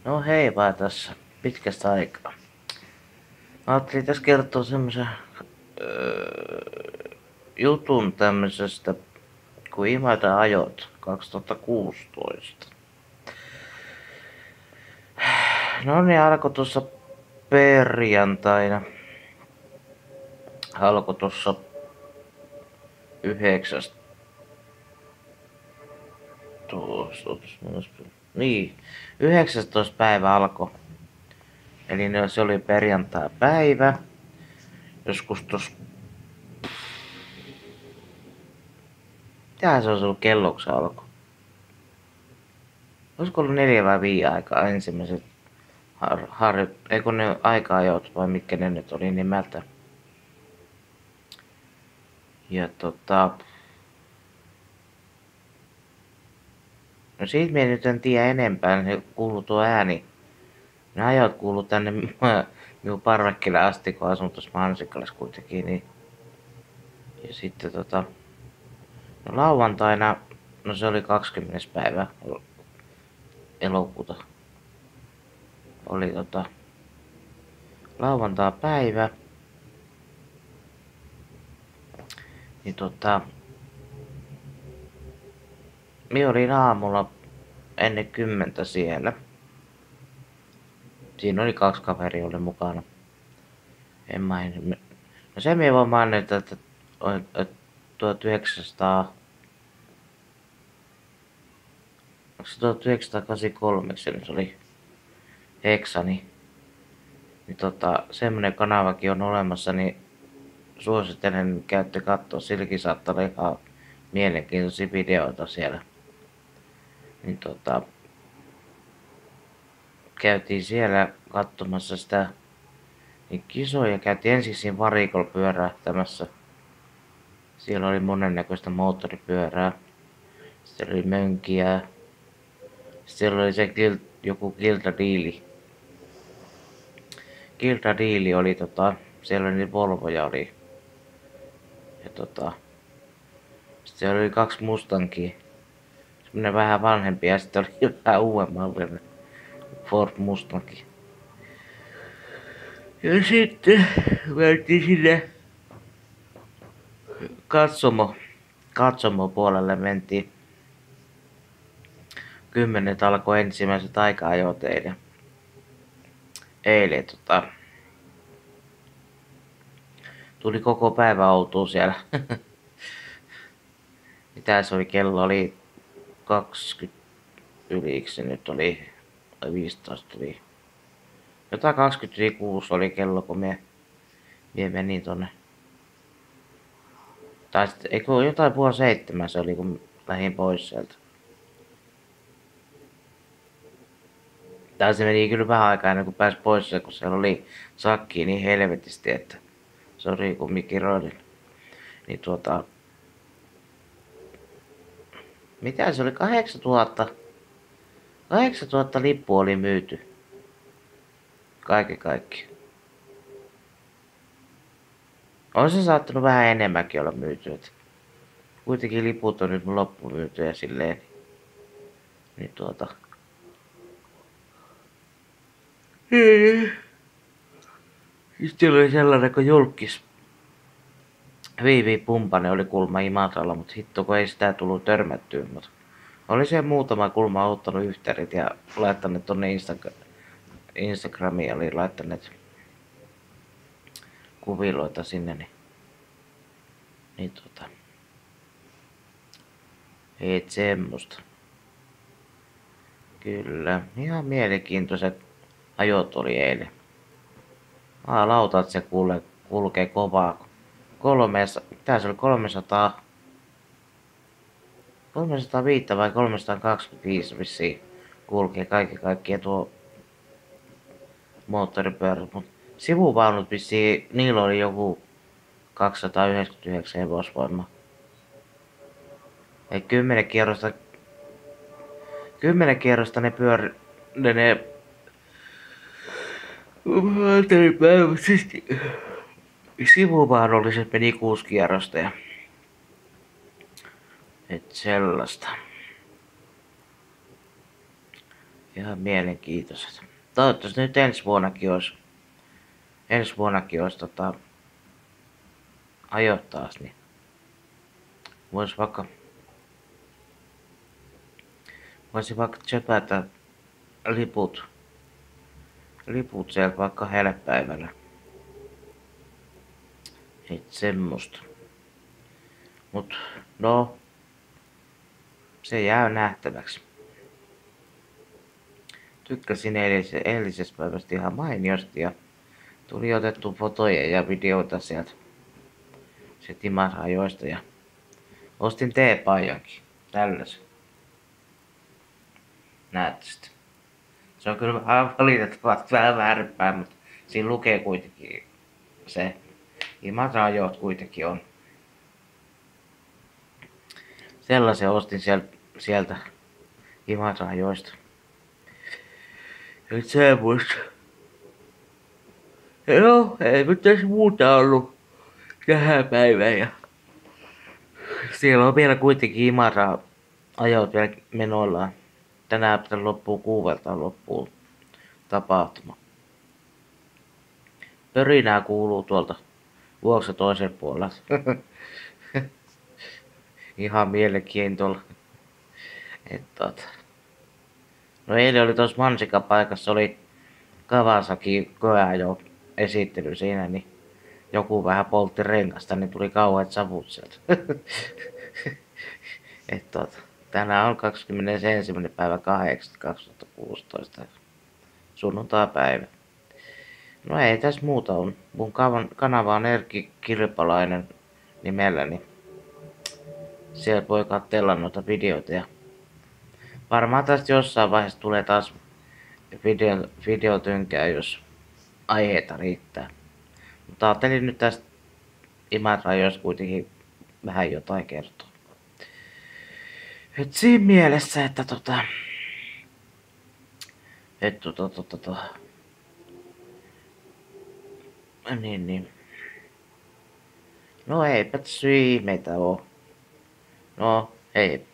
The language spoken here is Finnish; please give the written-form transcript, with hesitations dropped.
No hei vaan tässä pitkästä aikaa. Mä ajattelin tässä kertoa semmosen jutun tämmöisestä, kun Imata ajot 2016. No niin, alkoi tuossa perjantaina. Alkoi tuossa 19. Niin, 19. päivä alkoi. Eli se oli perjantai päivä. Joskus tuossa... Mitähän se olisi ollut kelloksi alkoi? Olisiko ollut 4 vai 5 aikaa ensimmäiset eikö ne aika-ajot vai mitkä ne nyt oli nimeltä. Ja no siitä minä nyt en tiedä enempää, se kuuluu tuo ääni. Ne ajot kuuluu tänne minun parvekkille asti, kun asun tuossa Mansikkalassa kuitenkin, niin. Ja sitten no lauantaina, no se oli 20. päivä elokuuta. Oli lauantai päivä. Niin minä olin aamulla ennen 10 siellä. Siinä oli 2 kaveria oli mukana. En maininnut. No se minä voin mainita, että 1983 se nyt oli Heksani. Niin semmonen kanavakin on olemassa, niin suosittelen käytte kattoo, silläkin saattaa olla ihan mielenkiintoisia videoita siellä. Niin käytiin siellä katsomassa sitä niin kisoja, käytiin ensin siinä varikolla pyörähtämässä. Siellä oli monennäköistä moottoripyörää. Sitten oli mönkiä. Siellä oli se joku kiltadiili. Kiltadiili oli siellä oli Volvoja oli. Ja sitten oli 2 Mustangia. Semmonen vähän vanhempi ja sitten oli vähän uudemmallinen Ford Mustangi. Ja sitten mentiin sinne katsomo puolelle mentiin. 10 alkoi ensimmäiset aika-ajot eilen tuli koko päivä outoa siellä. Mitä se oli? Kello oli 20 yliksi nyt oli 15 yli. Jotain 20 yli 6 oli kello, kun mie menin tonne. Tai sitten, eikö jotain 6:30 se oli, kun lähdin pois sieltä. Tai se meni kyllä vähän aikaa ennen kuin pääsi pois, kun siellä oli sakki niin helvetisti, että sori kun mikiroidin. Niin mitä se oli? 8000 lippua oli myyty. Kaikki. On se saattanut vähän enemmänkin olla myyty. Et kuitenkin liput on nyt loppumyyty ja silleen. Niin Sitten oli sellainen kuin julkis. Viivi Pumpanen oli kulma Imatralla, mutta hitto kun ei sitä tullut törmättyä. Mutta oli se muutama kulma ottanut yhteydet ja laittaneet tonne Instagramiin oli laittaneet kuviloita sinne. Niin ei semmoista. Kyllä, ihan mielenkiintoiset ajot oli eilen. Lauta, että se kulkee kovaa. Mitä se oli? 305 vai 325 vissiin kulkee kaikki tuo moottoripyörä. Mut sivuvaunut vissiin, niillä oli joku 299 hevosvoimaa. Ei 10 kierrosta ne ne sivuvaaralliset meni 6 kierrosta ja et sellaista. Ihan mielenkiintoiset. Toivottavasti nyt ensi vuonnakin olisi ajot taas, niin voisi vaikka tsepätä liput sieltä vaikka helppäivällä. Et semmoista. Mut no, se jää nähtäväksi. Tykkäsin eilisestä päivästä ihan mainiosti ja tuli otettu fotoja ja videoita sieltä Imarajoista ja ostin teepaijankin. Tällaisen. Näette sitä. Se on kyllä vähän valitettavasti vähän väärinpäin, mutta siinä lukee kuitenkin se. Imarajot kuitenkin on. Sellaisen ostin sieltä Imarajoista. Nyt semmoista. Joo, ei nyt tässä muuta ollut tähän päivään. Ja siellä on vielä kuitenkin Imara-ajot vielä menoillaan. Tänään pitää loppuu tapahtuma. Pörinää kuuluu tuolta vuoksen toisen puolella. Ihan mielenkiintoilla. No eilen oli tuossa Mansikkapaikassa oli Kawasaki koeajo esittely siinä, niin joku vähän poltti rengasta, niin tuli kauheat savut sieltä. Tänään on 21. päivä 8. 2016. Sunnuntaipäivä. No ei tässä muuta on. Mun kanava on Erkki Kilpalainen nimellä, niin siellä voi katsella noita videoita. Ja varmaan tästä jossain vaiheessa tulee taas videotynkää, jos aiheita riittää. Mutta ajattelin nyt tästä Imarajoista kuitenkin vähän jotain kertoa. Et siinä mielessä, että niin. No eipä tässä ihmeitä oo. No, hei.